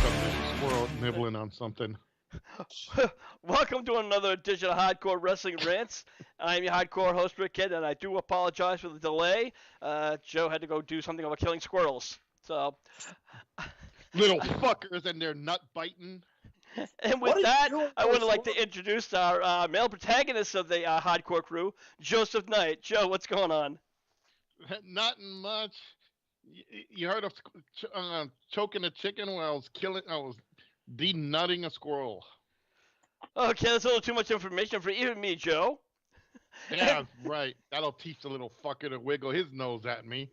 because there's a squirrel nibbling on something. Welcome to another edition of Hardcore Wrestling Rants. I'm your hardcore host, Rick Kidd, and I do apologize for the delay. Joe had to go do something about killing squirrels. So, Little fuckers and they're nut biting. and What with are you that, doing I for a would like to squirrel? introduce our male protagonist of the hardcore crew, Joseph Knight. Joe, what's going on? Nothing much. You heard of choking a chicken while I was denutting a squirrel. Okay, that's a little too much information for even me, Joe. Yeah, right. That'll teach the little fucker to wiggle his nose at me.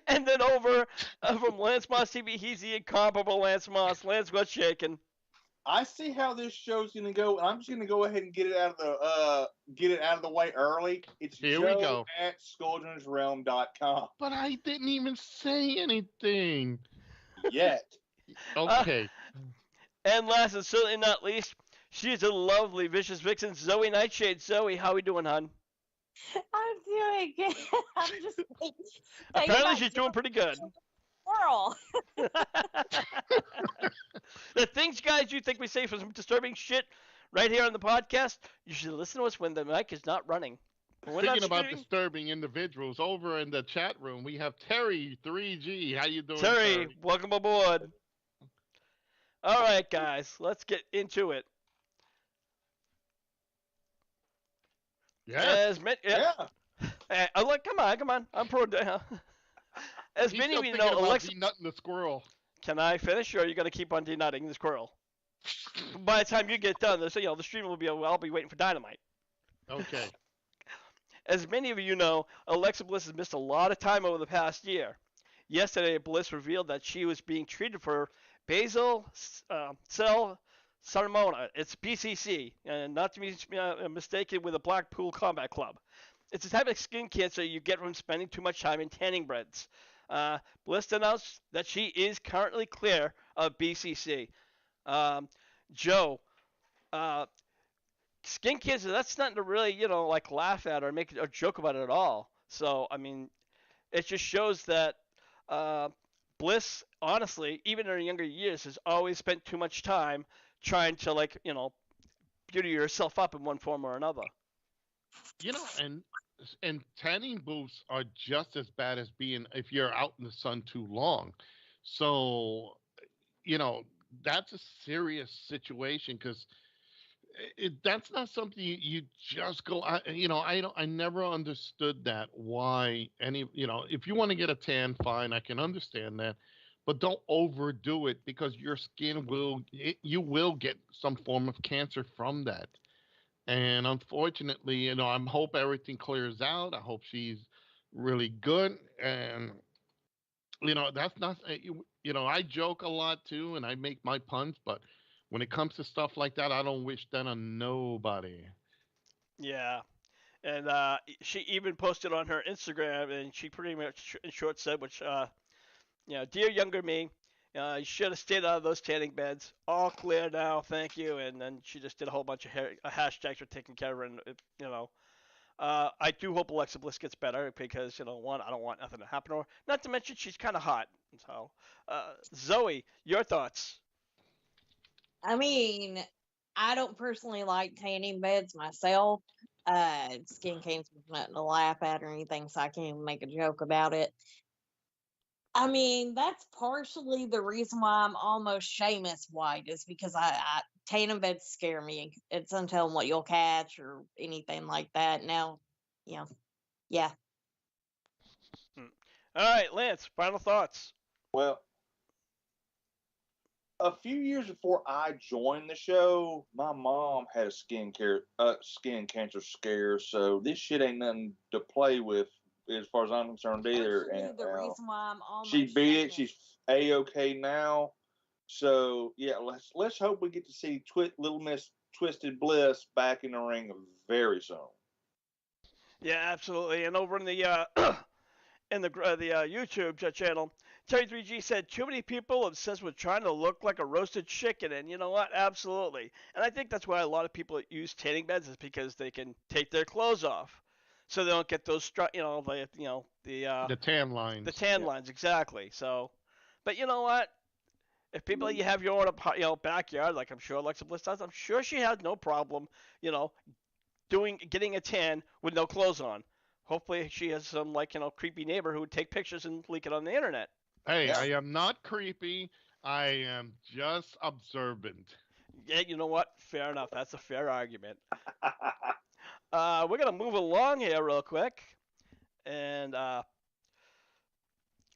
And then over from Lance Moss TV, he's the incomparable Lance Moss. Lance, what's shaking? I see how this show's gonna go, and I'm just gonna go ahead and get it out of the way early. It's Here we go. at SkulljonesRealm.com. But I didn't even say anything. Yet. Okay. And last and certainly not least, she's a lovely vicious vixen, Zoe Nightshade. Zoe, how we doing, hon? I'm doing good. I'm just Apparently she's doing pretty good. Squirrel. The things, guys, you think we say for some disturbing shit right here on the podcast, you should listen to us when the mic is not running. When we're not Speaking about streaming- disturbing individuals, over in the chat room we have Terry 3G. How you doing, Terry, welcome aboard. All right, guys, let's get into it. Yeah. As many, Yeah. look, come on, I'm pro. As He's many still of you thinking know, about Alexa, denutting the squirrel. can I finish, or are you gonna keep on denutting the squirrel? By the time you get done, the stream will be. I'll be waiting for Dynamite. Okay. As many of you know, Alexa Bliss has missed a lot of time over the past year. Yesterday, Bliss revealed that she was being treated for basal cell sarcoma. It's BCC, and not to be mistaken with a Blackpool Combat Club. It's a type of skin cancer you get from spending too much time in tanning beds. Bliss announced that she is currently clear of BCC. Joe, skin cancer, that's nothing to really, like laugh at or make a joke about it at all. So, I mean, it just shows that Bliss, honestly, even in her younger years, has always spent too much time trying to, beauty yourself up in one form or another. And tanning booths are just as bad as being if you're out in the sun too long. So, that's a serious situation because that's not something you just go. I never understood that. Why if you want to get a tan, fine, I can understand that, but don't overdo it because your skin you will get some form of cancer from that. And unfortunately, I hope everything clears out. I hope she's really good. And, that's not, I joke a lot too and I make my puns, but when it comes to stuff like that, I don't wish that on nobody. Yeah. And she even posted on her Instagram, and she pretty much, in short, said, which, dear younger me, you should have stayed out of those tanning beds. All clear now, thank you. And then she just did a whole bunch of hashtags for taking care of her. And, I do hope Alexa Bliss gets better because, one, I don't want nothing to happen to her. Not to mention she's kind of hot. So, Zoe, your thoughts? I mean, I don't personally like tanning beds myself. Skin cancer is nothing to laugh at or anything, so I can't even make a joke about it. I mean, that's partially the reason why I'm almost Sheamus white is because I tanning beds scare me. It's untelling what you'll catch or anything like that. Now, yeah. All right, Lance, final thoughts. Well, a few years before I joined the show, my mom had a skin cancer scare, so this shit ain't nothing to play with as far as I'm concerned either. Partially And the reason why I'm almost she beat it. Sheamus. She's a-okay now. So yeah, let's hope we get to see Little Miss Twisted Bliss back in the ring very soon. Yeah, absolutely. And over in the YouTube channel, Terry3G said too many people obsessed with trying to look like a roasted chicken, and you know what? Absolutely. And I think that's why a lot of people use tanning beds is because they can take their clothes off, so they don't get those The tan lines. the tan lines exactly. So, but you know what? If people you have your own backyard, like I'm sure Alexa Bliss does, I'm sure she has no problem, you know, getting a tan with no clothes on. Hopefully, she has some creepy neighbor who would take pictures and leak it on the internet. Hey, Yeah. I am not creepy. I am just observant. Yeah, you know what? Fair enough. That's a fair argument. We're gonna move along here real quick, and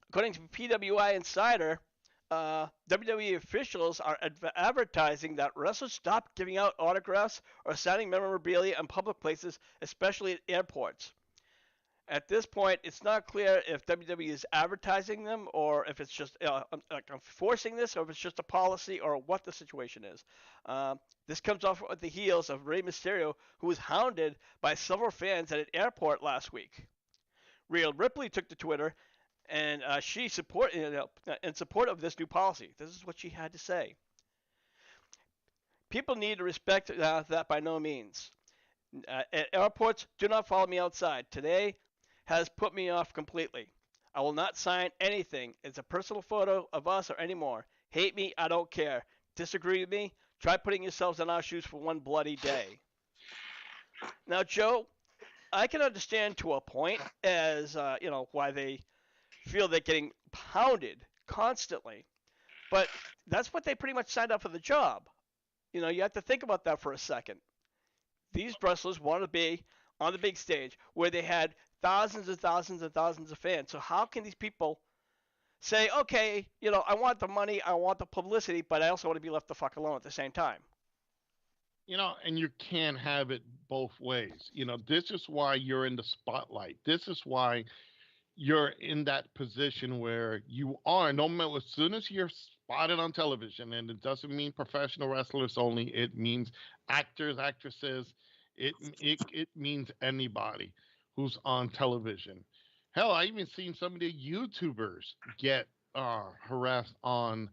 according to PWI Insider, WWE officials are advertising that wrestlers stop giving out autographs or signing memorabilia in public places, especially at airports. At this point, it's not clear if WWE is advertising them or if it's just enforcing this, or if it's just a policy, or what the situation is. This comes off at the heels of Rey Mysterio, who was hounded by several fans at an airport last week. Rhea Ripley took to Twitter, and she in support of this new policy. This is what she had to say. People need to respect that by no means. At airports, do not follow me outside. Today has put me off completely. I will not sign anything. It's a personal photo of us or any more. Hate me, I don't care. Disagree with me? Try putting yourselves in our shoes for one bloody day. Now, Joe, I can understand to a point as why they feel they're getting pounded constantly, but that's what they pretty much signed up for the job. You have to think about that for a second. These wrestlers want to be on the big stage where they had thousands and thousands and thousands of fans. So how can these people say, okay, I want the money, I want the publicity, but I also want to be left the fuck alone at the same time? And you can't have it both ways. This is why you're in the spotlight. This is why you're in that position where you are, no matter, as soon as you're spotted on television, and it doesn't mean professional wrestlers only, it means actors, actresses, it means anybody who's on television. Hell, I even seen some of the YouTubers get harassed on,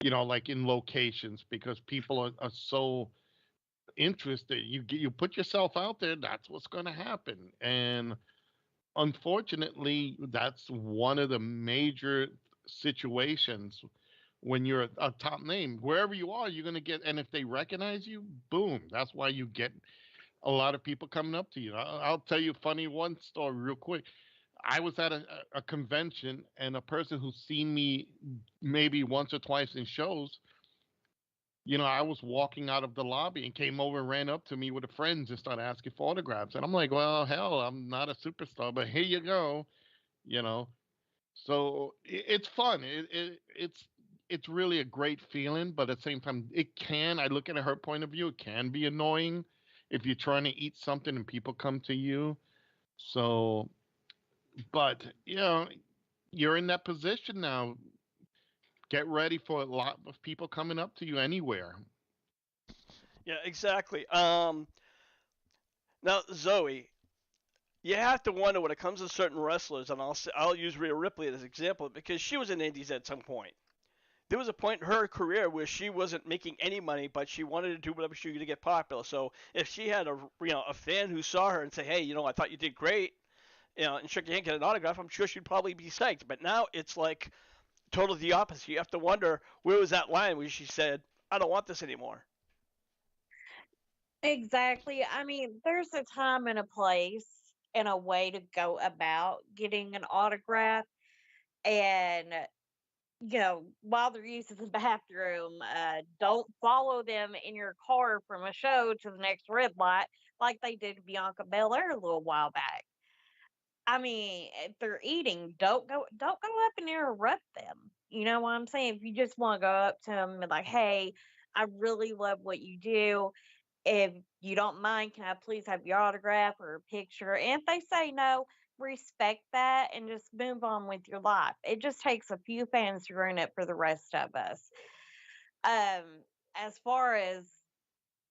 like in locations, because people are so interested. You put yourself out there, that's what's going to happen. And unfortunately, that's one of the major situations when you're a top name. Wherever you are, you're going to get, and if they recognize you, boom, that's why you get a lot of people coming up to you. I'll tell you a funny one story real quick. I was at a convention, and a person who's seen me maybe once or twice in shows, I was walking out of the lobby and came over and ran up to me with a friend and started asking for autographs. And I'm like, well, hell, I'm not a superstar, but here you go, you know. So it's fun. It's really a great feeling, but at the same time, I look at her point of view, it can be annoying if you're trying to eat something and people come to you. So, but, you're in that position now. Get ready for a lot of people coming up to you anywhere. Yeah, exactly. Now, Zoe, you have to wonder when it comes to certain wrestlers, and I'll use Rhea Ripley as an example because she was in Indies at some point. There was a point in her career where she wasn't making any money, but she wanted to do whatever she could to get popular. So if she had a fan who saw her and say, hey, I thought you did great, and shook your hand, get an autograph, I'm sure she'd probably be psyched. But now it's like totally the opposite. You have to wonder where was that line where she said, I don't want this anymore. Exactly. I mean, there's a time and a place and a way to go about getting an autograph. And, while they're using the bathroom, don't follow them in your car from a show to the next red light like they did Bianca Belair a little while back. I mean, if they're eating, don't go up and interrupt them. You know what I'm saying? If you just want to go up to them and be like, "Hey, I really love what you do. If you don't mind, can I please have your autograph or a picture?" And if they say no, respect that and just move on with your life. It just takes a few fans to ruin it for the rest of us. Um, as far as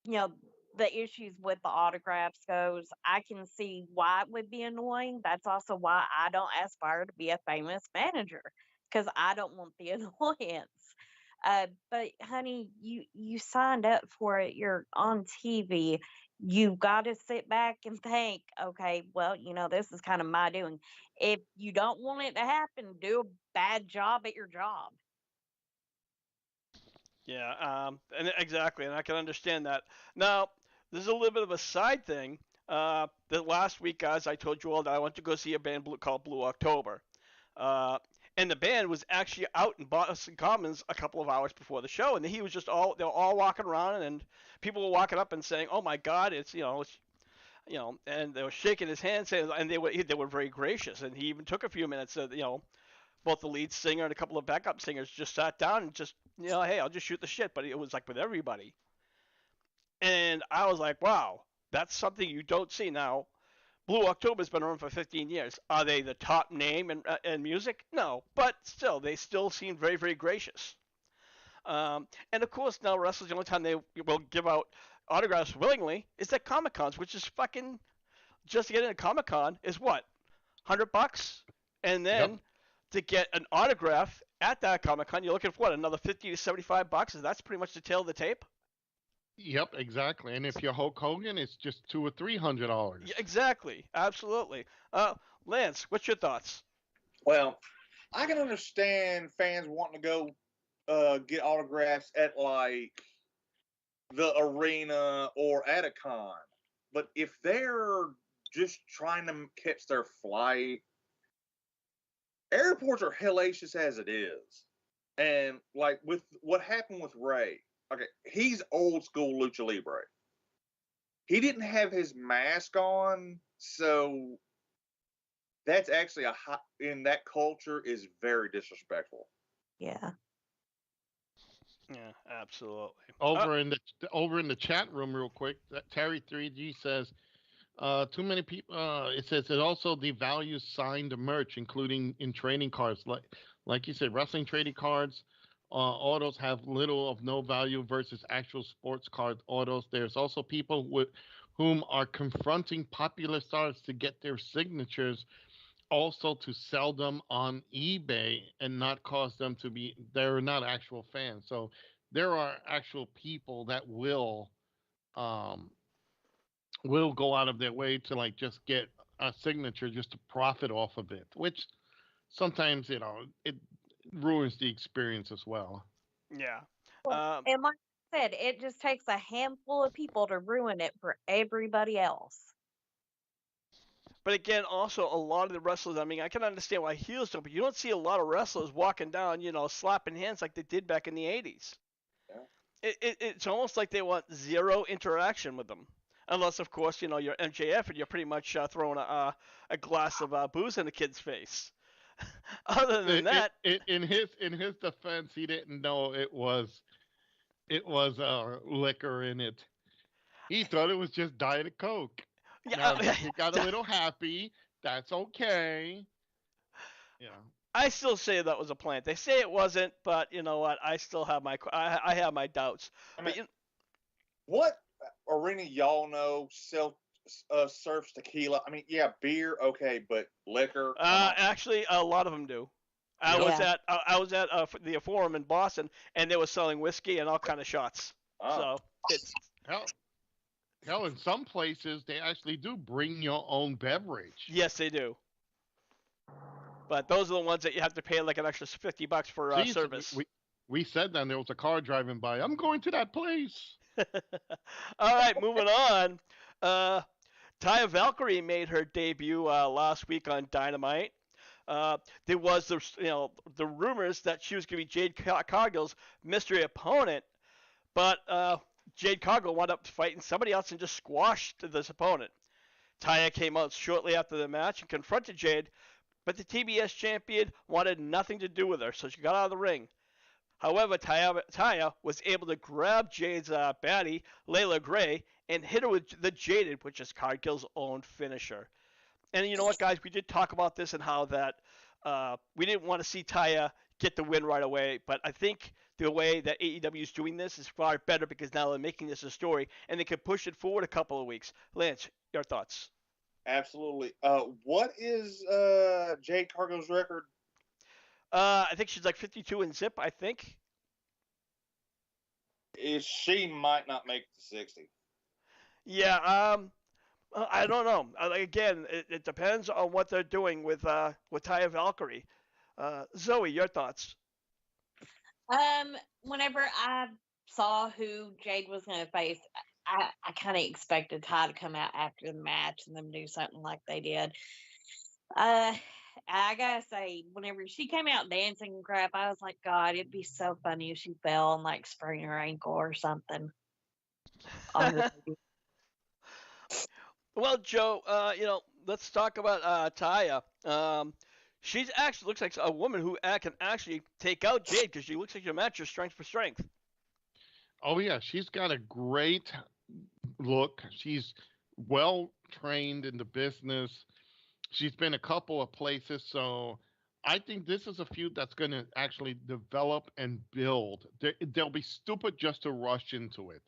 you know, the issues with the autographs goes, I can see why it would be annoying. That's also why I don't aspire to be a famous manager because I don't want the annoyance. But honey, you signed up for it. You're on TV. You've got to sit back and think, okay, well, this is kind of my doing. If you don't want it to happen, do a bad job at your job. Yeah, and exactly, and I can understand that. Now, there's a little bit of a side thing. The last week, guys, I told you all that I went to go see a band called Blue October. Uh, and the band was actually out in Boston Commons a couple of hours before the show, and he was just they were all walking around, and people were walking up and saying, "Oh my God, and they were shaking his hand, saying, and they were very gracious, and he even took a few minutes, both the lead singer and a couple of backup singers just sat down and just, hey, I'll just shoot the shit, but it was like with everybody, and I was like, wow, that's something you don't see now. Blue October's been around for 15 years. Are they the top name in music? No, but still, they still seem very, very gracious. And of course, now wrestlers, the only time they will give out autographs willingly is at Comic Cons, which is fucking just to get into Comic Con is what, $100, and Yep. then to get an autograph at that Comic Con, you're looking for what, another 50 to $75. That's pretty much the tail of the tape. Yep, exactly. And if you're Hulk Hogan, it's just $200 or $300. Yeah, exactly, absolutely. Lance, what's your thoughts? Well, I can understand fans wanting to go get autographs at like the arena or at a con, but if they're just trying to catch their flight, airports are hellacious as it is. And like with what happened with Ray, okay, he's old school lucha libre. He didn't have his mask on, so that's actually in that culture is very disrespectful. Yeah. Yeah, absolutely. Over in the chat room, real quick, Terry 3G says, too many people. It says it also devalues signed merch, including in trading cards. Like you said, wrestling trading cards, autos have little of no value versus actual sports card autos. There's also people with whom are confronting popular stars to get their signatures, also to sell them on eBay and not cause them to be. They're not actual fans, so there are actual people that um will go out of their way to like just get a signature just to profit off of it, which sometimes it ruins the experience as well. Yeah. Well, Um, and like I said, it just takes a handful of people to ruin it for everybody else. but again, also a lot of the wrestlers. I mean, I can understand why heels don't, but you don't see a lot of wrestlers walking down, slapping hands like they did back in the '80s. Yeah. It's almost like they want zero interaction with them, unless of course you're MJF and you're pretty much throwing a glass of booze in the kid's face. Other than that, In his defense, he didn't know it was liquor in it. He thought it was just Diet Coke. Now yeah, he got a little happy. That's okay. Yeah. I still say that was a plant. They say it wasn't, but you know what? I still have I have my doubts. I mean, But what arena y'all know serves tequila? I mean, yeah, beer, okay, but liquor, come on. actually, a lot of them do. I Yep. was Yeah. at I was at the forum in Boston, and they were selling whiskey and all kind of shots. Oh. So it's Hell, hell, in some places they actually do bring your own beverage. yes, they do. But those are the ones that you have to pay like an extra $50 for See, so service. we said that there was a car driving by. I'm going to that place. All right, moving on. Uh, Taya Valkyrie made her debut last week on Dynamite. There was the rumors that she was going to be Jade Cargill's mystery opponent, but Jade Cargill wound up fighting somebody else and just squashed this opponent. Taya came out shortly after the match and confronted Jade, but the TBS champion wanted nothing to do with her, so she got out of the ring. However, Taya was able to grab Jade's baddie, Layla Gray, and hit her with the Jaded, which is Cargill's own finisher. And you know what, guys? We did talk about this and how that we didn't want to see Taya get the win right away, but I think the way that AEW is doing this is far better because now they're making this a story and they can push it forward a couple of weeks. Lance, your thoughts? Absolutely. What is Jade Cargill's record? I think she's like 52 in zip, I think. She might not make the 60. Yeah, I don't know. Again, it depends on what they're doing with Taya Valkyrie. Zoe, your thoughts? Whenever I saw who Jade was going to face, I kind of expected Ty to come out after the match and them do something like they did. Uh, I gotta say, whenever she came out dancing and crap, I was like, God, it'd be so funny if she fell and like sprained her ankle or something on her debut. Well, Joe, let's talk about Taya. She actually looks like a woman who can actually take out Jade because she looks like a match her strength for strength. Oh yeah, she's got a great look. She's well trained in the business. She's been a couple of places, so I think this is a feud that's going to actually develop and build. They'll be stupid just to rush into it.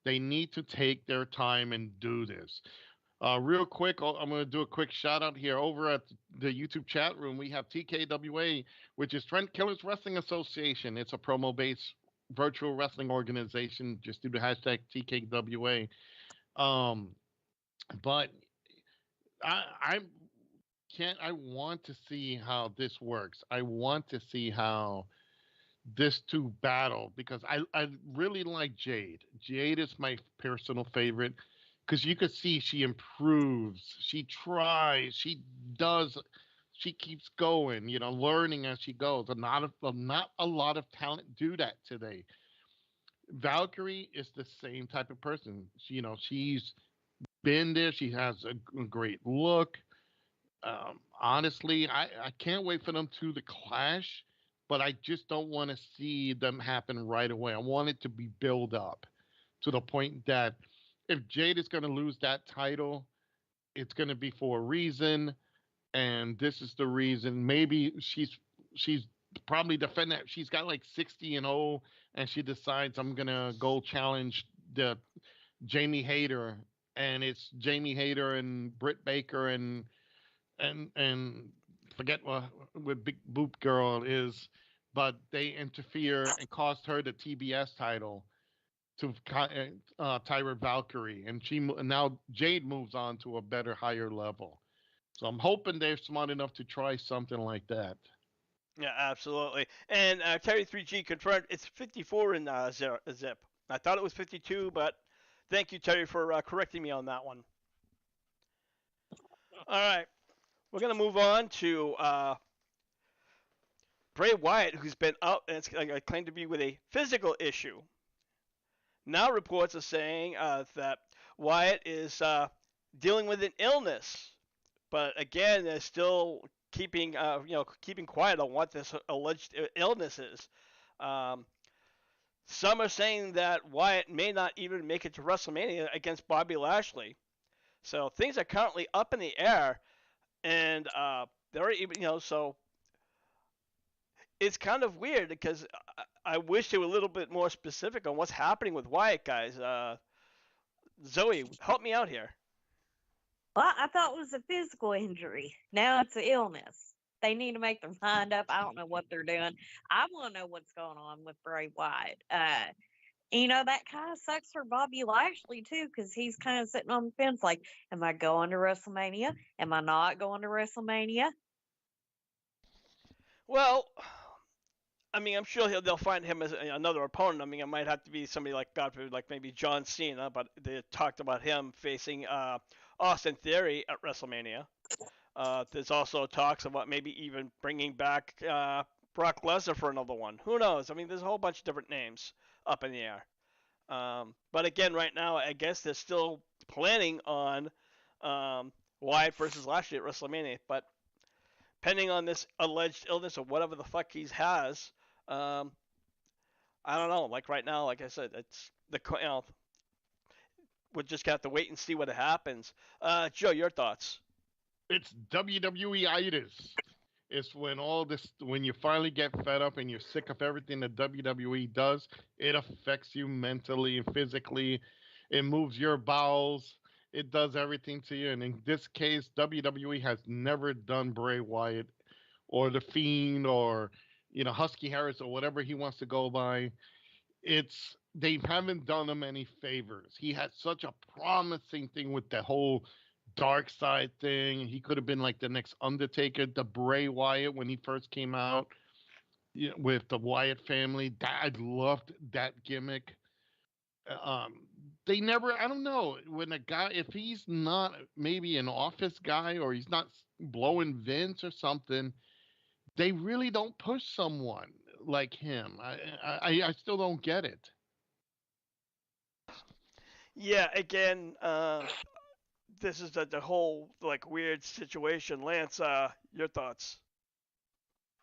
They need to take their time and do this. Real quick, I'm going to do a quick shout out here over at the YouTube chat room. We have TKWA, which is Trent Killers Wrestling Association. It's a promo based virtual wrestling organization. Just do the hashtag TKWA. Um, but I can't. I want to see how this works. I want to see how this two battle because I really like Jade. Jade is my personal favorite because you could see she improves, she tries, she does, she keeps going, learning as she goes. And not a lot of talent do that today. Valkyrie is the same type of person. She's been there. She has a great look. Honestly, I can't wait for them to the clash, but I just don't want to see them happen right away. I want it to be build up to the point that if Jade is going to lose that title, it's going to be for a reason, and this is the reason. Maybe she's probably defending. She's got like 60-0, and she decides I'm gonna go challenge the Jamie Hayter, and it's Jamie Hayter and Britt Baker and forget what Big Boop Girl is, but they interfere and cost her the TBS title to Tyra Valkyrie, and now Jade moves on to a better, higher level. So I'm hoping they're smart enough to try something like that. Yeah, absolutely. And Terry 3G confirmed it's 54 in Zip. I thought it was 52, but thank you, Terry, for correcting me on that one. All right, we're gonna move on to Bray Wyatt, who's been out and it's claimed to be with a physical issue. Now reports are saying that Wyatt is dealing with an illness, but again, they're still keeping quiet on what this alleged illness is. Um, some are saying that Wyatt may not even make it to WrestleMania against Bobby Lashley. So things are currently up in the air, and they're even so it's kind of weird because I wish they were a little bit more specific on what's happening with Wyatt, guys. Zoe, help me out here. Well, I thought it was a physical injury. Now it's an illness. They need to make their mind up. I don't know what they're doing. I want to know what's going on with Bray Wyatt. That kind of sucks for Bobby Lashley too, because he's kind of sitting on the fence, like, am I going to WrestleMania? Am I not going to WrestleMania? Well, I mean, I'm sure they'll find him as another opponent. I mean, it might have to be somebody like God forbid, like maybe John Cena, but they talked about him facing Austin Theory at WrestleMania. There's also talks about maybe even bringing back Brock Lesnar for another one. Who knows? I mean, there's a whole bunch of different names up in the air. But again, right now, I guess they're still planning on Wyatt versus Lashley at WrestleMania. But depending on this alleged illness or whatever the fuck he has, I don't know. Like right now, like I said, it's we'll just have to wait and see what happens. Joe, your thoughts? It's WWE-itis. It's when you finally get fed up and you're sick of everything that WWE does, it affects you mentally and physically. It moves your bowels. It does everything to you. And in this case, WWE has never done Bray Wyatt or The Fiend or, Husky Harris or whatever he wants to go by. They haven't done him any favors. He had such a promising thing with the whole dark side thing. He could have been like the next Undertaker, the Bray Wyatt when he first came out. with the Wyatt family. I loved that gimmick. Um, they never. I don't know when a guy, if he's not maybe an office guy or he's not blowing vents or something, they really don't push someone like him. I still don't get it. Yeah, again, this is the whole like weird situation. Lance, your thoughts?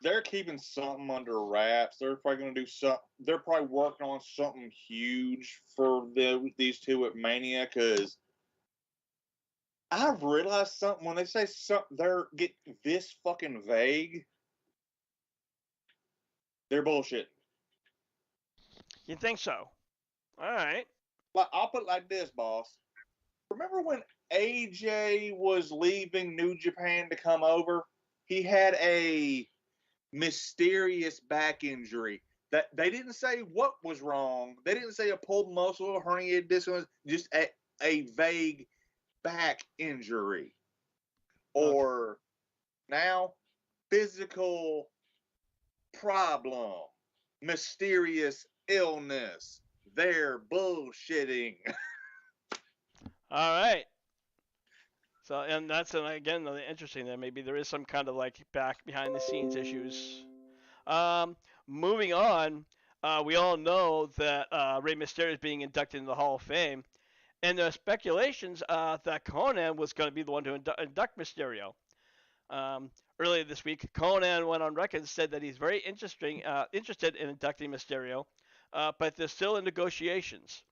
They're keeping something under wraps. They're probably going to do something. They're probably working on something huge for these two at Mania because I've realized something when they say something, they're get this fucking vague. They're bullshit. You think so? All right. Like I'll put it like this, boss. Remember when AJ was leaving New Japan to come over? He had a mysterious back injury that they didn't say what was wrong. They didn't say a pulled muscle, herniated disc, just a vague back injury. Or now physical problem, mysterious illness. They're bullshitting. All right. So, and that's again interesting that maybe there is some kind of like back behind the scenes issues. Moving on, we all know that Rey Mysterio is being inducted into the Hall of Fame, and there are speculations that Conan was going to be the one to induct Mysterio. Um, Earlier this week, Conan went on record and said that he's very interested in inducting Mysterio, but they're still in negotiations.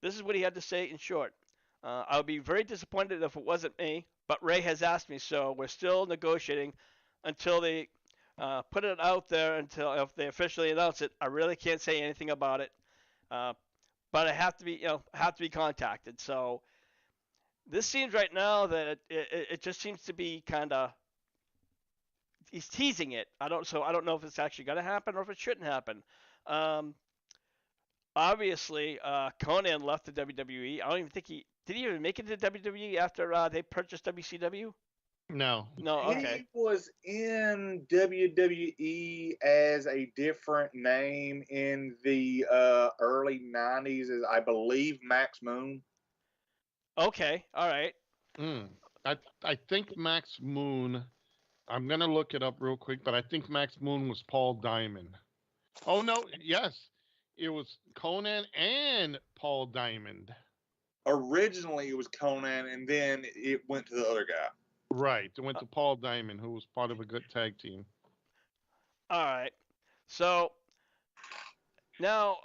This is what he had to say in short. I would be very disappointed if it wasn't me, but Ray has asked me, so we're still negotiating until they put it out there. Until if they officially announce it, I really can't say anything about it. Uh, but I have to be, have to be contacted. So this seems right now that it just seems to be kind of he's teasing it. I don't know if it's actually going to happen or if it shouldn't happen. Um, Obviously, Conan left the WWE. I don't even think he did. He even make it to WWE after they purchased WCW. No. No, okay, He was in WWE as a different name in the early 90s, as I believe Max Moon. okay, all right. Mm. I think Max Moon. I'm gonna look it up real quick, but I think Max Moon was Paul Diamond. Oh no, yes, it was Conan and Paul Diamond. Originally, it was Conan, and then it went to the other guy. Right, it went to Paul Diamond, who was part of a good tag team. All right. So now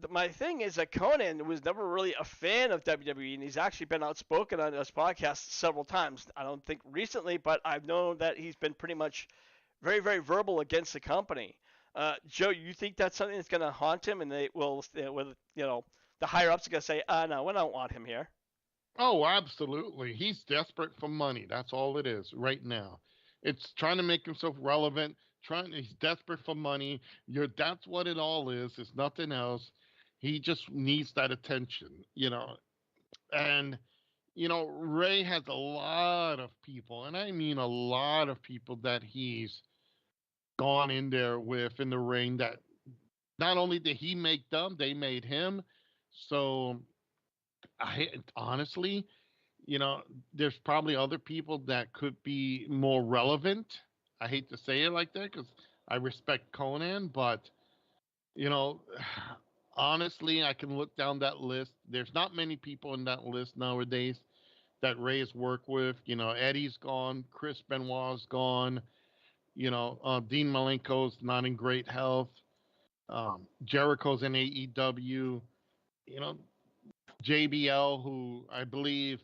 my thing is that Conan was never really a fan of WWE, and he's actually been outspoken on this podcast several times. I don't think recently, but I've known that he's been pretty much very, very verbal against the company. Joe, you think that's something that's going to haunt him, and they will, the higher ups are going to say, no, we don't want him here. Oh, absolutely. He's desperate for money. That's all it is right now. It's trying to make himself relevant. He's desperate for money. That's what it all is. It's nothing else. He just needs that attention. And Ray has a lot of people, and I mean a lot of people that he's gone in there with in the ring that not only did he make them, they made him. So I honestly, there's probably other people that could be more relevant. I hate to say it like that because I respect Conan, but you know, honestly, I can look down that list. There's not many people in that list nowadays that Ray's worked with. Eddie's gone, Chris Benoit's gone. Dean Malenko's not in great health. Jericho's in AEW. You know, JBL, who I believe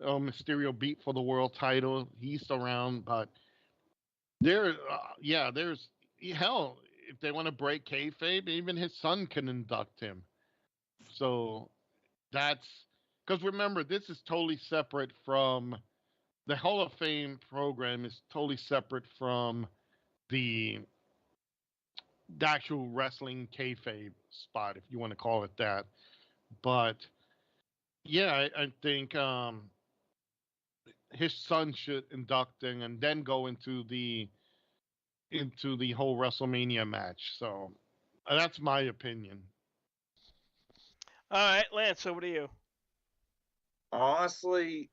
Mysterio beat for the world title. He's around, but there's hell. If they want to break kayfabe, even his son can induct him. So that's because remember, this is totally separate from the Hall of Fame program. Is totally separate from the the actual wrestling kayfabe spot, if you want to call it that. But yeah, I think his son should induct him and then go into the into the whole WrestleMania match. So that's my opinion. All right, Lance, over to you. Honestly,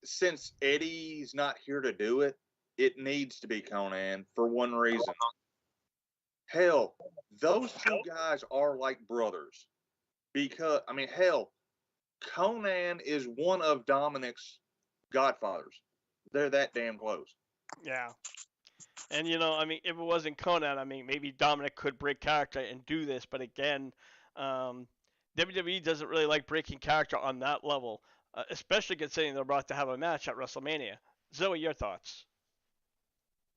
since Eddie's not here to do it, it needs to be Conan for one reason. Hell, those two guys are like brothers. Because, I mean, hell, Conan is one of Dominic's godfathers. They're that damn close. Yeah. And I mean, if it wasn't Conan, I mean, maybe Dominic could break character and do this, but again, um, WWE doesn't really like breaking character on that level, especially considering they're about to have a match at WrestleMania. Zoe, your thoughts?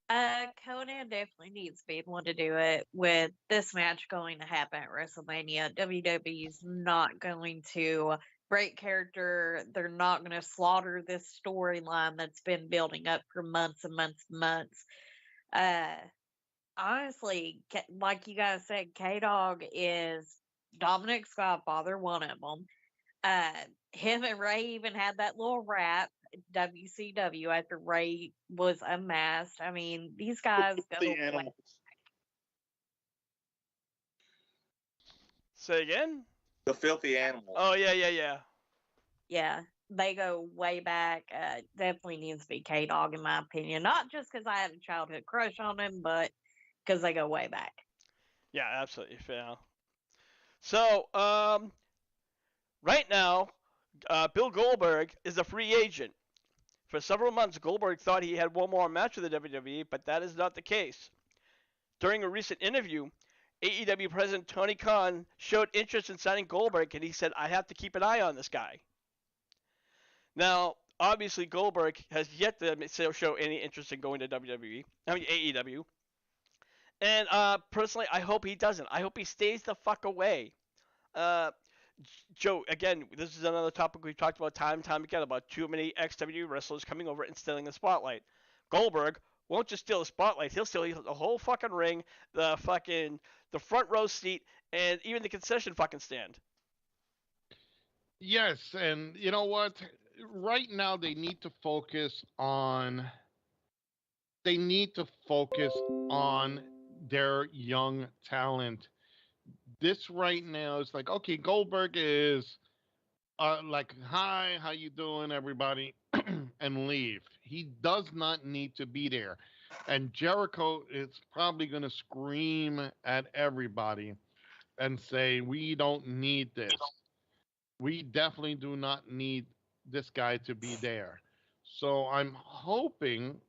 Conan definitely needs to be the one to do it. With this match going to happen at WrestleMania, WWE's not going to break character. They're not going to slaughter this storyline that's been building up for months and months and months. Honestly, like you guys said, K Dog is Dominic's godfather, one of them. Him and Ray even had that little rap WCW after Ray was unmasked. I mean, these guys go The way, animals. Say again? The filthy animals. Oh, yeah. yeah, they go way back. Definitely needs to be K Dog in my opinion. Not just because I have a childhood crush on him, but because they go way back. Yeah, absolutely. Yeah. So, right now, Bill Goldberg is a free agent. For several months, Goldberg thought he had one more match with the WWE, but that is not the case. During a recent interview, AEW President Tony Khan showed interest in signing Goldberg, and he said, I have to keep an eye on this guy. Now, obviously, Goldberg has yet to show any interest in going to AEW. And personally, I hope he doesn't. I hope he stays the fuck away. Uh, Joe, again, this is another topic we've talked about time and time again about too many XW wrestlers coming over and stealing the spotlight. Goldberg won't just steal the spotlight; he'll steal the whole fucking ring, the front row seat, and even the concession fucking stand. Yes, and you know what? Right now they need to focus on their young talent. This right now is like, okay, Goldberg is like, hi, how you doing, everybody, and leave. He does not need to be there. And Jericho is probably going to scream at everybody and say, we don't need this. We definitely do not need this guy to be there. So I'm hoping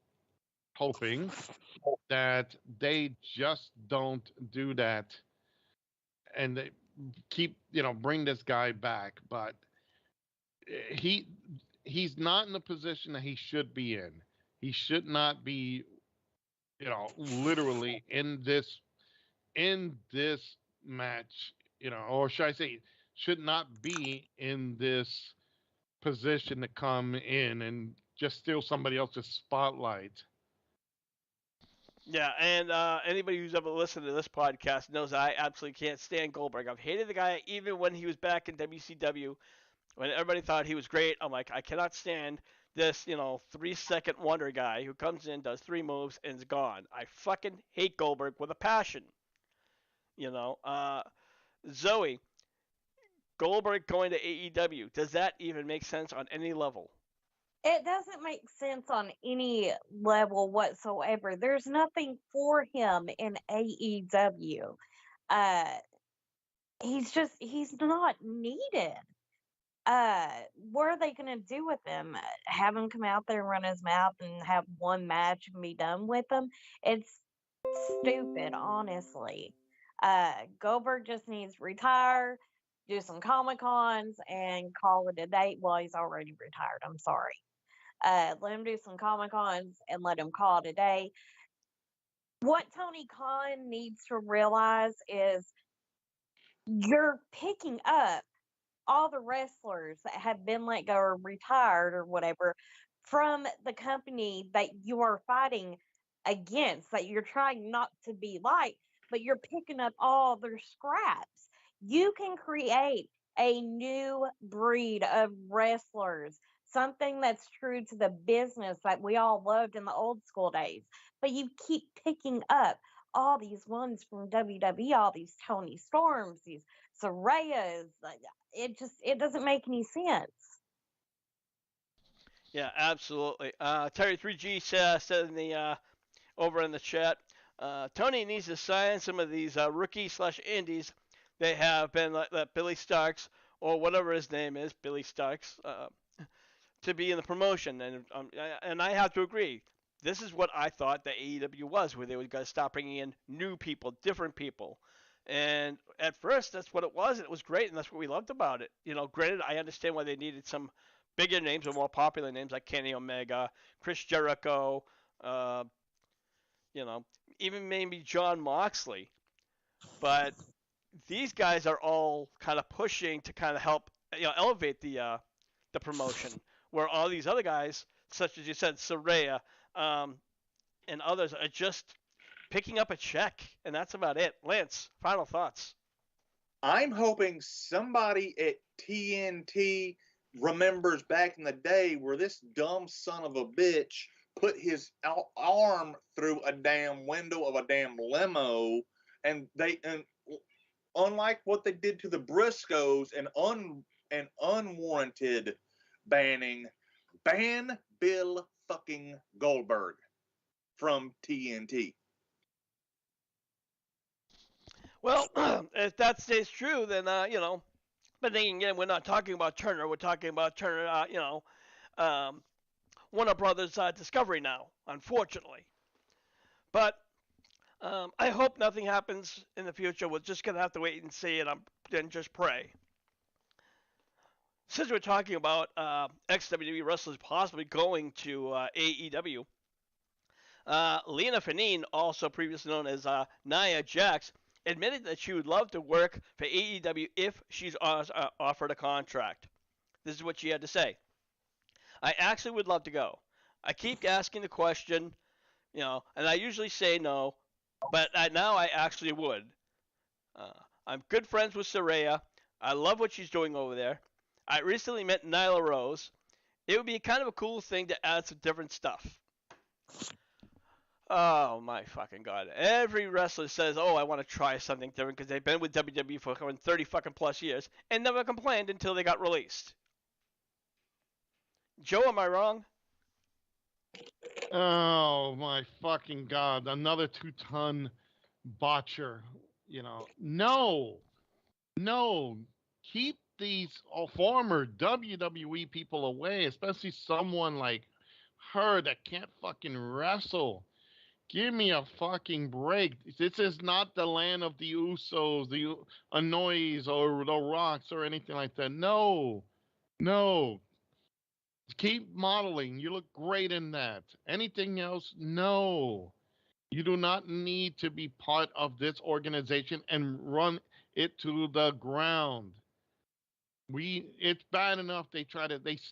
that they just don't do that and they keep, bring this guy back. But he he's not in the position that he should be in. He should not be, literally in this match, or should I say, should not be in this position to come in and just steal somebody else's spotlight. Yeah, and anybody who's ever listened to this podcast knows I absolutely can't stand Goldberg. I've hated the guy even when he was back in WCW, when everybody thought he was great. I'm like, I cannot stand this, 3-second wonder guy who comes in, does 3 moves, and is gone. I fucking hate Goldberg with a passion. Zoe, Goldberg going to AEW, does that even make sense on any level? It doesn't make sense on any level whatsoever. There's nothing for him in AEW. Uh, he's not needed. What are they going to do with him? Have him come out there and run his mouth and have one match and be done with him? It's stupid, honestly. Goldberg just needs to retire, do some Comic Cons, and call it a day. Well, he's already retired. I'm sorry. Let him do some Comic Cons and let him call it a day. What Tony Khan needs to realize is you're picking up all the wrestlers that have been let go or retired or whatever from the company that you are fighting against, that you're trying not to be like, but you're picking up all their scraps. You can create a new breed of wrestlers something that's true to the business that we all loved in the old school days. But you keep picking up all these ones from WWE, all these Tony Storms, these Sarayas. It doesn't make any sense. Yeah, absolutely. Terry3G said in the over in the chat, Tony needs to sign some of these rookie/indies. They have been like Billy Starks or whatever his name is, Billy Starks, to be in the promotion. And I have to agree. This is what I thought the AEW was, where they were going to stop bringing in new people, different people. And at first, that's what it was, and it was great, and that's what we loved about it. Granted, I understand why they needed some bigger names or more popular names like Kenny Omega, Chris Jericho, uh, even maybe John Moxley. But these guys are all kind of pushing to kind of help elevate the promotion, where all these other guys, such as you said, Saraya, and others, are just picking up a check, and that's about it. Lance, final thoughts. I'm hoping somebody at TNT remembers back in the day where this dumb son of a bitch put his arm through a damn window of a damn limo, and unlike what they did to the Briscoes and unwarranted banning, ban Bill fucking Goldberg from TNT. Well, if that stays true, then But then again, we're not talking about Turner. We're talking about Turner. Warner Brothers Discovery now, unfortunately. But I hope nothing happens in the future. We're just gonna have to wait and see, and just pray. Since we're talking about ex-WWE wrestlers possibly going to AEW, Lena Fanine, also previously known as Nia Jax, admitted that she would love to work for AEW if she's offered a contract. This is what she had to say. I actually would love to go. I keep asking the question, and I usually say no, but now I actually would. I'm good friends with Saraya. I love what she's doing over there. I recently met Nyla Rose. It would be kind of a cool thing to add some different stuff. Oh my fucking god! Every wrestler says, "Oh, I want to try something different," because they've been with WWE for 30 fucking plus years and never complained until they got released. Joe, am I wrong? Oh my fucking god! Another 2-ton botcher. No, keep these former WWE people away, especially someone like her that can't fucking wrestle. Give me a fucking break. This is not the land of the Usos, the Anoys, or the Rocks, or anything like that. No. Keep modeling. You look great in that. Anything else? No. You do not need to be part of this organization and run it to the ground. It's bad enough they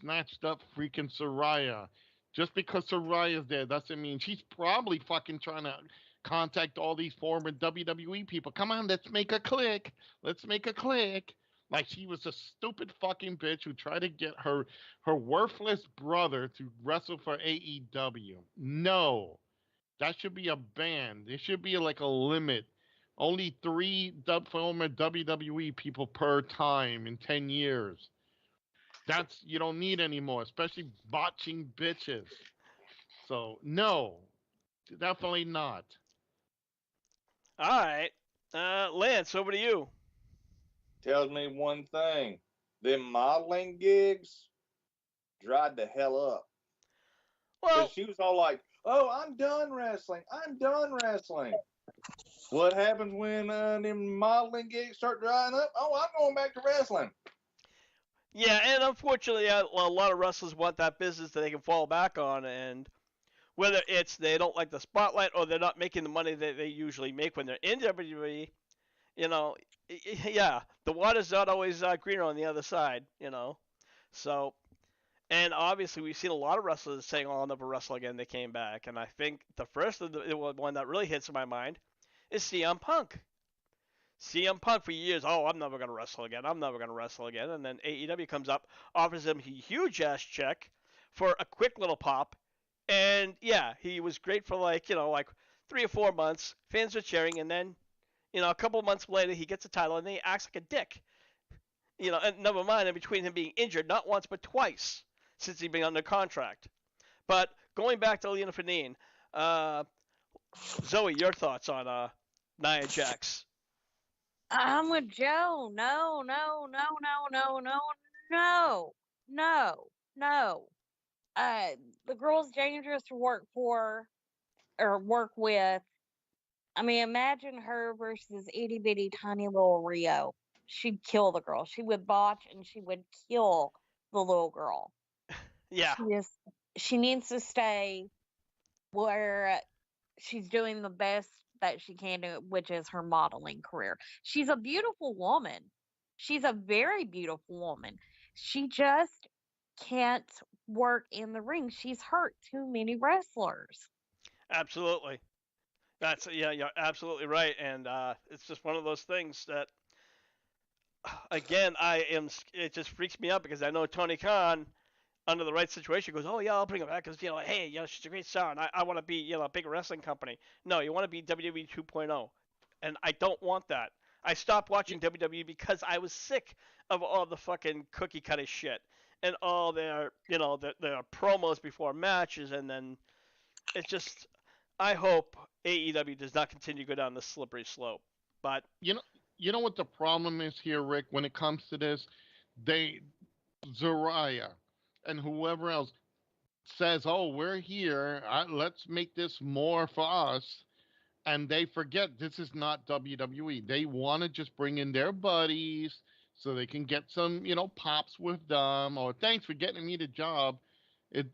snatched up freaking Saraya. Just because Saraya's there doesn't mean she's probably fucking trying to contact all these former WWE people. Come on, let's make a click. Like she was a stupid fucking bitch who tried to get her worthless brother to wrestle for AEW. No. That should be a ban. There should be like a limit. Only 3 former WWE people per time in 10 years. You don't need anymore, especially botching bitches. So, no. Definitely not. All right. Lance, over to you. Tells me one thing. Them modeling gigs dried the hell up. Well, she was all like, "Oh, I'm done wrestling. What happens when them modeling gigs start drying up? Oh, I'm going back to wrestling. Yeah, and unfortunately, a lot of wrestlers want that business that they can fall back on, and whether it's they don't like the spotlight or they're not making the money that they usually make when they're in WWE, yeah, the water's not always greener on the other side, So, and obviously we've seen a lot of wrestlers saying, "Oh, I'll never wrestle again." They came back, and I think the first of the one that really hits my mind is CM Punk. CM Punk for years, oh, I'm never going to wrestle again. I'm never going to wrestle again. And then AEW comes up, offers him a huge ass check for a quick little pop. And yeah, he was great for like, like 3 or 4 months. Fans were cheering. And then, a couple months later, he gets a title and then he acts like a dick. And never mind in between him being injured, not once, but twice since he's been under contract. But going back to Lena Fanine, Zoe, your thoughts on Nia Jax? I'm with Joe. No, no, no, no, no, no, no, no, no. The girl's dangerous to work for or work with. I mean, imagine her versus itty bitty tiny little Rio. She'd kill the girl. She would botch and she would kill the little girl. Yeah. She needs to stay where she's doing the best that she can do, which is her modeling career. She's a beautiful woman. She's a very beautiful woman. She just can't work in the ring. She's hurt too many wrestlers. Absolutely. You're absolutely right, and it's just one of those things that, again, It just freaks me out because I know Tony Khan, under the right situation, goes, oh yeah, I'll bring her back because hey, she's a great star, and I want to be a big wrestling company. No, you want to be WWE 2.0, and I don't want that. I stopped watching WWE because I was sick of all the fucking cookie cutter shit and all their their promos before matches, and then it's just I hope AEW does not continue to go down this slippery slope. But You know what the problem is here, Rick, when it comes to this? They Zariah and whoever else says, "Oh, we're here. Let's make this more for us." And they forget this is not WWE. They want to just bring in their buddies so they can get some, pops with them. Or thanks for getting me the job.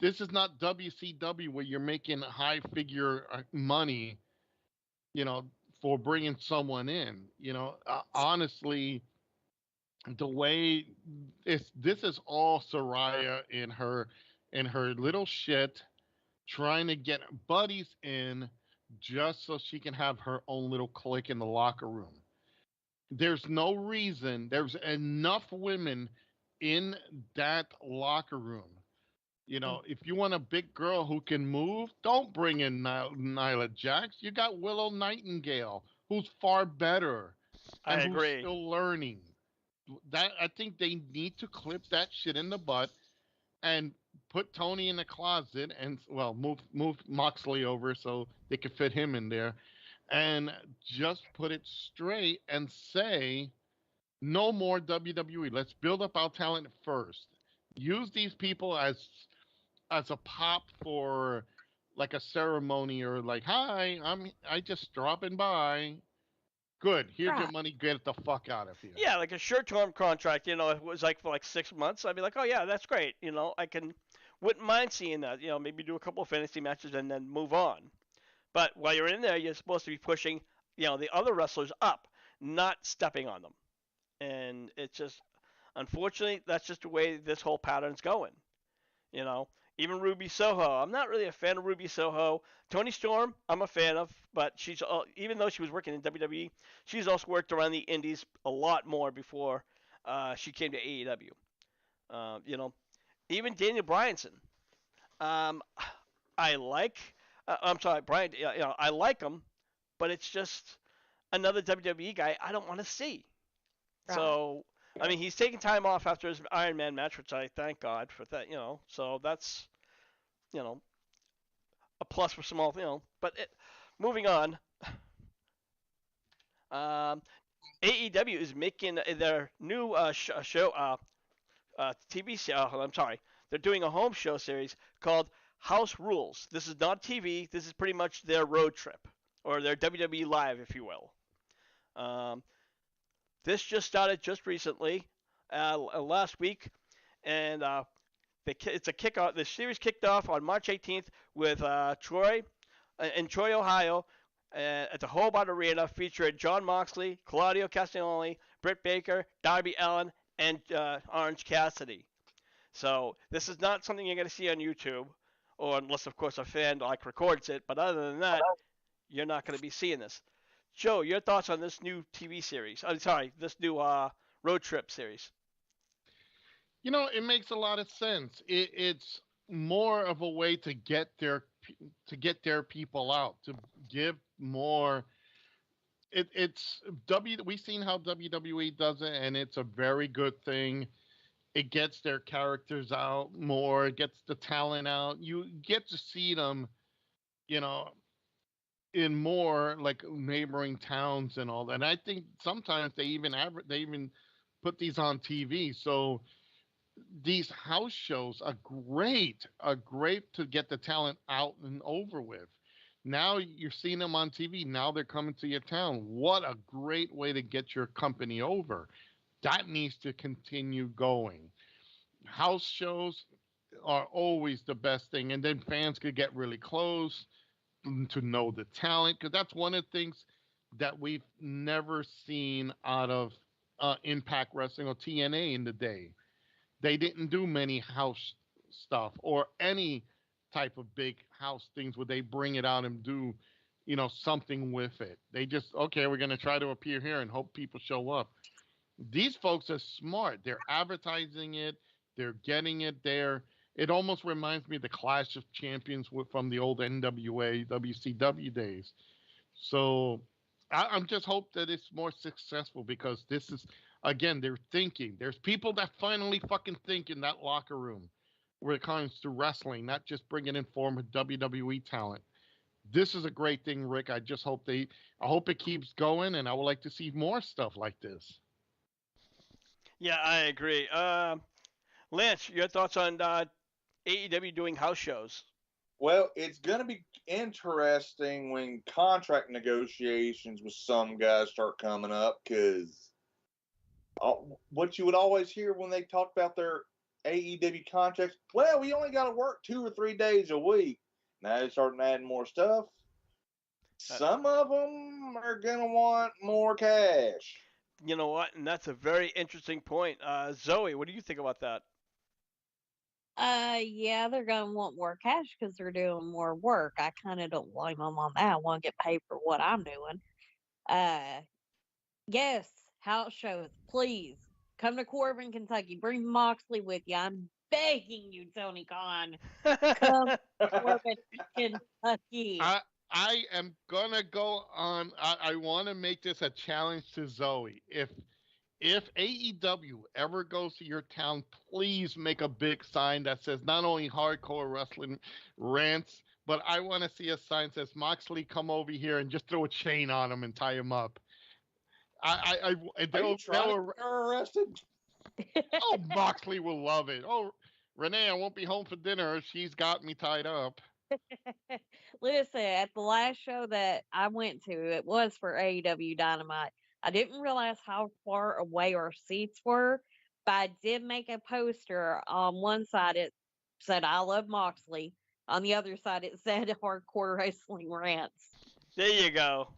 This is not WCW where you're making high figure money, you know, for bringing someone in. Honestly, the way this is all Soraya in her little shit trying to get buddies in just so she can have her own little clique in the locker room. There's no reason. There's enough women in that locker room. If you want a big girl who can move, don't bring in Nyla Jax. You got Willow Nightingale, who's far better I and who's agree. still learning. That I think they need to clip that shit in the butt and put Tony in the closet and move Moxley over so they could fit him in there and just put it straight and say no more WWE. Let's build up our talent first. Use these people as a pop for like a ceremony or like, hi, I just dropping by. Good. Here's your Right. money. Get the fuck out of here. Yeah, like a short-term contract. It was like for like 6 months. I'd be like, oh yeah, that's great. Wouldn't mind seeing that. Maybe do a couple of fantasy matches and then move on. But while you're in there, you're supposed to be pushing, the other wrestlers up, not stepping on them. And it's just, unfortunately, that's just the way this whole pattern's going. You know, even Ruby Soho. I'm not really a fan of Ruby Soho. Tony Storm, I'm a fan of, but even though she was working in WWE, she's also worked around the Indies a lot more before she came to AEW. Even Daniel Bryanson. Um, I like. I'm sorry, Brian. I like him, but it's just another WWE guy I don't want to see. Right. So, I mean, he's taking time off after his Iron Man match, which I thank God for that. So that's a plus for small. But moving on. AEW is making their new show, TV show. I'm sorry, they're doing a home show series called House Rules. This is not TV. This is pretty much their road trip or their WWE Live, if you will. This just started just recently, last week, and it's a kickoff. The series kicked off on March 18th with Troy in Troy, Ohio, at the Hobart Arena, featuring Jon Moxley, Claudio Castagnoli, Britt Baker, Darby Allin, and Orange Cassidy. So this is not something you're going to see on YouTube, or unless, of course, a fan records it. But other than that, you're not going to be seeing this. Joe, your thoughts on this new TV series? I'm sorry, this new road trip series. It makes a lot of sense. It's more of a way to get their people out, to give more. It's we've seen how WWE does it, and it's a very good thing. It gets their characters out more, it gets the talent out. You get to see them, you know, in more like neighboring towns and all that. And I think sometimes they even put these on TV. So these house shows are great to get the talent out and over with. Now you're seeing them on TV. Now they're coming to your town. What a great way to get your company over. That needs to continue going. House shows are always the best thing, and then fans could get really close to know the talent, because that's one of the things that we've never seen out of Impact Wrestling or TNA in the day. They didn't do many house stuff or any type of big house things where they bring it out and do, something with it. They just, okay, we're going to try to appear here and hope people show up. These folks are smart. They're advertising it, they're getting it there. It almost reminds me of the Clash of Champions from the old NWA, WCW days. So I'm just hope that it's more successful, because this is, again, they're thinking. There's people that finally fucking think in that locker room when it comes to wrestling, not just bringing in former WWE talent. This is a great thing, Rick. I hope it keeps going, and I would like to see more stuff like this. Yeah, I agree. Lance, your thoughts on AEW doing house shows? Well, it's going to be interesting when contract negotiations with some guys start coming up, because what you would always hear when they talk about their AEW contracts, well, we only got to work 2 or 3 days a week. Now they're starting adding more stuff. Some of them are going to want more cash. You know what? And that's a very interesting point. Zoe, what do you think about that? Yeah, they're gonna want more cash because they're doing more work. I kind of don't blame them on that. I want to get paid for what I'm doing. Uh, yes, house shows, please come to Corbin, Kentucky. Bring Moxley with you. I'm begging you, Tony Khan. Come to Corbin, Kentucky. I am gonna go on. I want to make this a challenge to Zoe. If AEW ever goes to your town, please make a big sign that says not only Hardcore Wrestling Rants, but I want to see a sign that says Moxley, come over here, and just throw a chain on him and tie him up. Are you trying to get her arrested? Oh, Moxley will love it. Oh, Renee, I won't be home for dinner. She's got me tied up. Listen, at the last show that I went to, it was for AEW Dynamite. I didn't realize how far away our seats were, but I did make a poster. On one side, it said, I love Moxley. On the other side, it said Hardcore Wrestling Rants. There you go.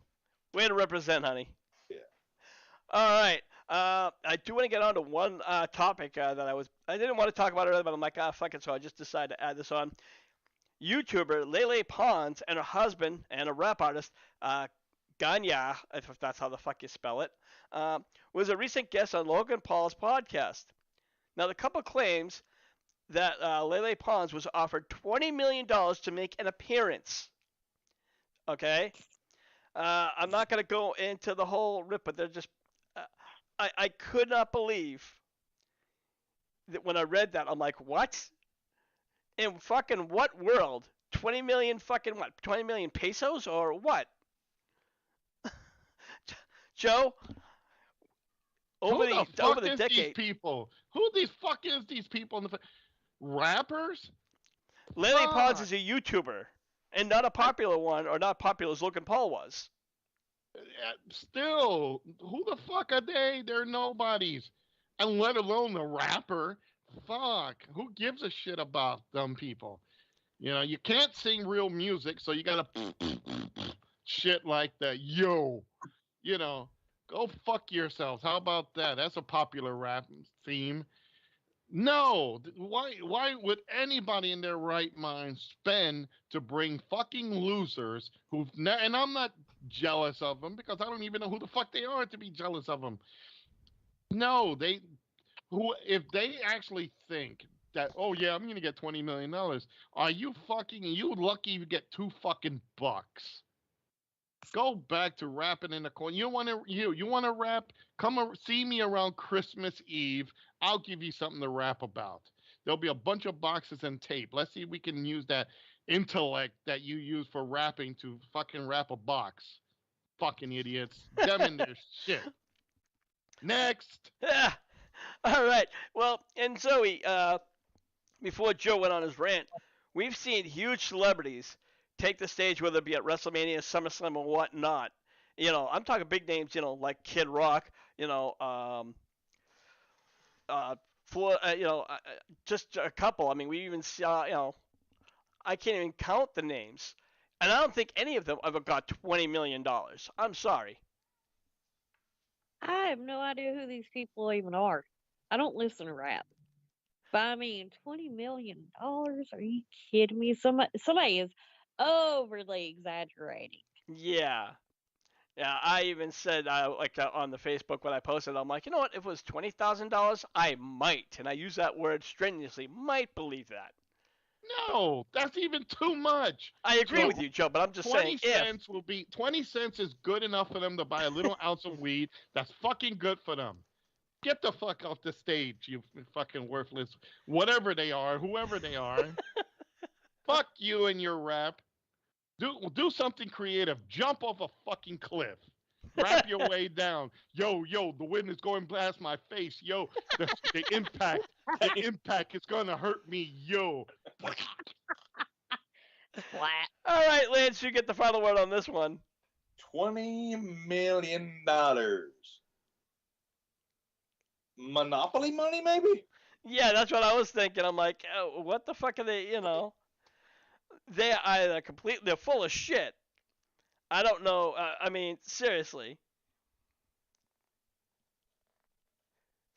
Way to represent, honey. Yeah. All right. I do want to get on to one topic that I didn't want to talk about earlier, but I'm like, fuck it, so I just decided to add this on. YouTuber Lele Pons and her husband and a rap artist, Ganya, if that's how the fuck you spell it, was a recent guest on Logan Paul's podcast. Now, the couple claims that Lele Pons was offered $20 million to make an appearance. Okay? I'm not going to go into the whole rip, but they're just... I could not believe that when I read that, I'm like, what? In fucking what world? 20 million fucking what? 20 million pesos or what? Joe, over the decade, these people? Who the fuck is these people? Rappers? Lele Pons is a YouTuber, and not a popular one, or not popular as Logan Paul was. Still, who the fuck are they? They're nobodies, and let alone the rapper. Fuck, who gives a shit about them people? You can't sing real music, so you gotta shit like that. Yo, go fuck yourselves. How about that? That's a popular rap theme. No, why would anybody in their right mind spend to bring fucking losers and I'm not jealous of them because I don't even know who the fuck they are to be jealous of them. No, if they actually think that, oh yeah, I'm gonna get $20 million, are you lucky you get $2 fucking? Go back to rapping in the corner. You want to rap? See me around Christmas Eve. I'll give you something to rap about. There'll be a bunch of boxes and tape. Let's see if we can use that intellect that you use for rapping to fucking rap a box. Fucking idiots. Them and their shit. Next. Yeah. All right. Well, and Zoe, before Joe went on his rant, we've seen huge celebrities take the stage, whether it be at WrestleMania, SummerSlam, or whatnot. I'm talking big names, like Kid Rock, for just a couple. I mean, we even saw, I can't even count the names, and I don't think any of them ever got $20 million. I'm sorry. I have no idea who these people even are. I don't listen to rap. But I mean, $20 million? Are you kidding me? Somebody is overly exaggerating. Yeah. Yeah, I even said on the Facebook when I posted, I'm like, you know what? If it was $20,000, I might, and I use that word strenuously, might believe that. No, that's even too much. I agree So with you, Joe, but I'm just 20 saying if. cents will be 20 cents is good enough for them to buy a little ounce of weed. That's fucking good for them. Get the fuck off the stage, you fucking worthless, whatever they are, whoever they are. Fuck you and your rap. Do something creative. Jump off a fucking cliff. Rap your way down. Yo, the wind is going past my face. Yo, the impact is gonna hurt me. Yo. Flat. All right, Lance, you get the final word on this one. $20 million. Monopoly money, maybe? Yeah, that's what I was thinking. I'm like, what the fuck are they? They either they're full of shit. I don't know. I mean, seriously.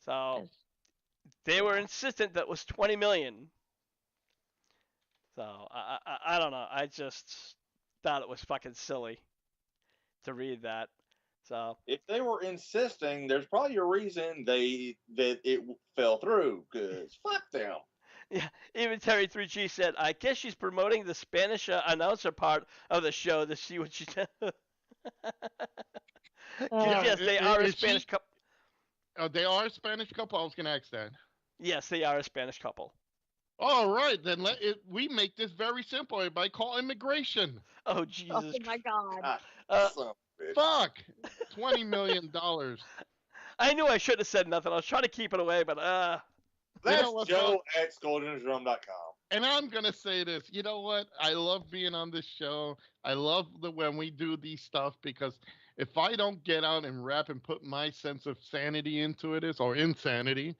So they were insistent that it was 20 million. So I don't know. I just thought it was fucking silly to read that. So if they were insisting, there's probably a reason that it fell through. Cause fuck them. yeah, even Terry 3G said, "I guess she's promoting the Spanish announcer part of the show to see what she does." Yes, they are a Spanish couple. They are a Spanish couple. I was gonna ask that. Yes, they are a Spanish couple. All right, then we make this very simple. Everybody call immigration. Oh Jesus! Oh my god! Fuck, $20 million. I knew I should have said nothing. I was trying to keep it away, but That's Joe at ScoldingTheDrum.com. And I'm gonna say this. You know what? I love being on this show. I love when we do these stuff because if I don't get out and rap and put my sense of sanity into it, or insanity,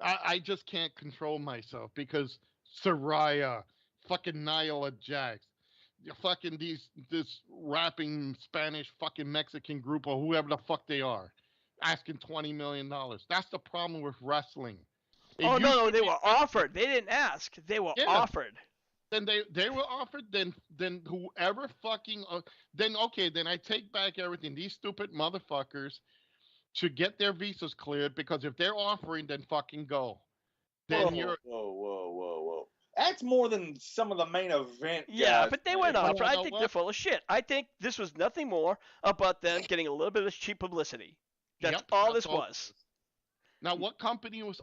I just can't control myself because Soraya, fucking Nyla Jax, fucking this rapping Spanish fucking Mexican group or whoever the fuck they are, asking $20 million. That's the problem with wrestling. No, they were offered. They didn't ask. They were offered. Then they were offered. Then whoever fucking then I take back everything. These stupid motherfuckers should get their visas cleared because if they're offering, then fucking go. Then Whoa. That's more than some of the main event. Yeah, but they weren't offered. I think they're full of shit. I think this was nothing more about them getting a little bit of cheap publicity. That's all this was. Now, what company was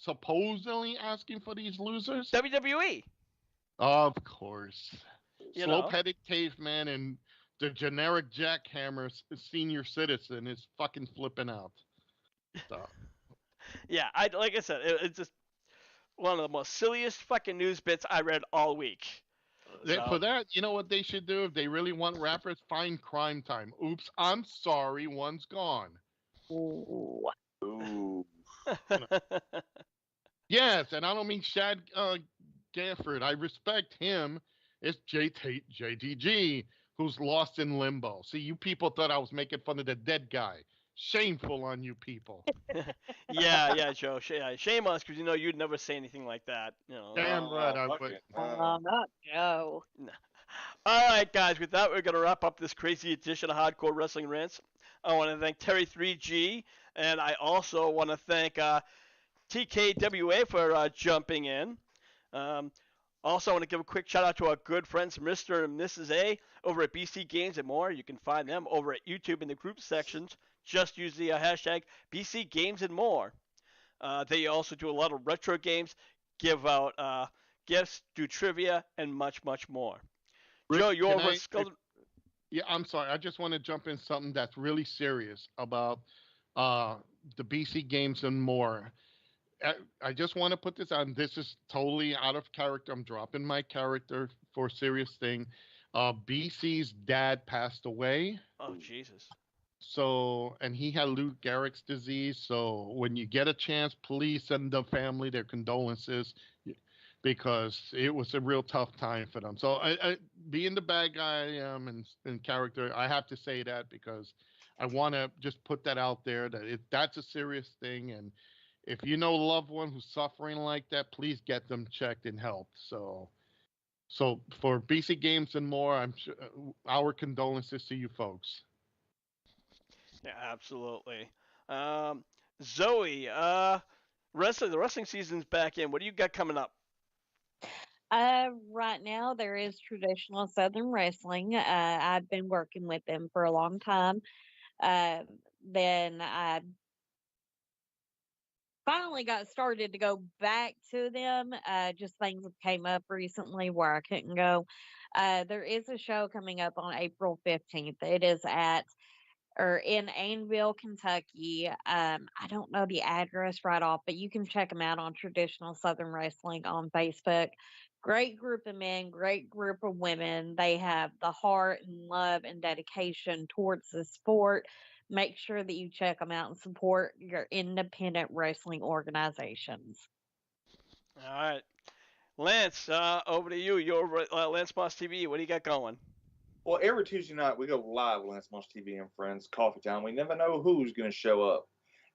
supposedly asking for these losers? WWE. Of course. You Slow-headed caveman and the generic jackhammer senior citizen is fucking flipping out. So. Yeah, like I said, it's just one of the most silliest fucking news bits I read all week. For that, you know what they should do if they really want rappers? Find Crime Time. Oops, I'm sorry, one's gone. Ooh. Yes, and I don't mean Shad Gafford. I respect him. It's JTG, who's lost in limbo. See, you people thought I was making fun of the dead guy. Shameful on you people. yeah, Joe. Shame on us because you'd never say anything like that. Damn right I would. Not Joe. All right, guys. With that, we're going to wrap up this crazy edition of Hardcore Wrestling Rants. I want to thank Terry 3G, and I also want to thank TKWA for jumping in. Um, Also, I want to give a quick shout out to our good friends, Mr. and Mrs. A, over at BC Games and More. You can find them over at YouTube in the group sections. Just use the hashtag BC Games and More. They also do a lot of retro games, give out gifts, do trivia, and much, much more. Rick, Joe, you can over I? at Skull. Yeah, I'm sorry. I just want to jump in something that's really serious about uh, the BC games and more. I just want to put this on. This is totally out of character. I'm dropping my character for a serious thing. BC's dad passed away. Oh, Jesus. So, and he had Lou Gehrig's disease. So, when you get a chance, please send the family their condolences because it was a real tough time for them. So, being the bad guy I am in character, I have to say that because I want to just put that out there that that's a serious thing. And if you know a loved one who's suffering like that, please get them checked and helped. So for BC Games and more, I'm sure our condolences to you folks. Yeah, absolutely. Um, Zoe, the wrestling season's back in. What do you got coming up? Right now there is traditional Southern wrestling. I've been working with them for a long time. Uh, then I finally got started to go back to them. Just things came up recently where I couldn't go. There is a show coming up on April 15th. It is at or in Annville, Kentucky. I don't know the address right off, but you can check them out on Traditional Southern Wrestling on Facebook. Great group of men, great group of women. They have the heart and love and dedication towards the sport. Make sure that you check them out and support your independent wrestling organizations. All right. Lance, over to you. You're over at Lance Boss TV. What do you got going? Well, every Tuesday night we go live with Lance Moss TV and Friends Coffee Time. We never know who's going to show up.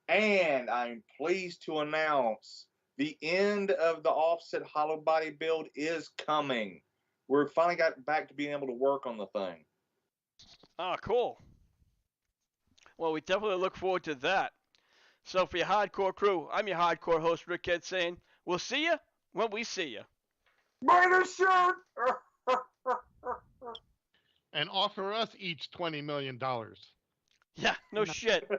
And I'm pleased to announce the end of the offset hollow body build is coming. We're finally got back to being able to work on the thing. Oh, cool. Well, we definitely look forward to that. So for your hardcore crew, I'm your hardcore host, Rick Head, saying we'll see you when we see you. Buy the shirt! And offer us each $20 million. Yeah, no shit.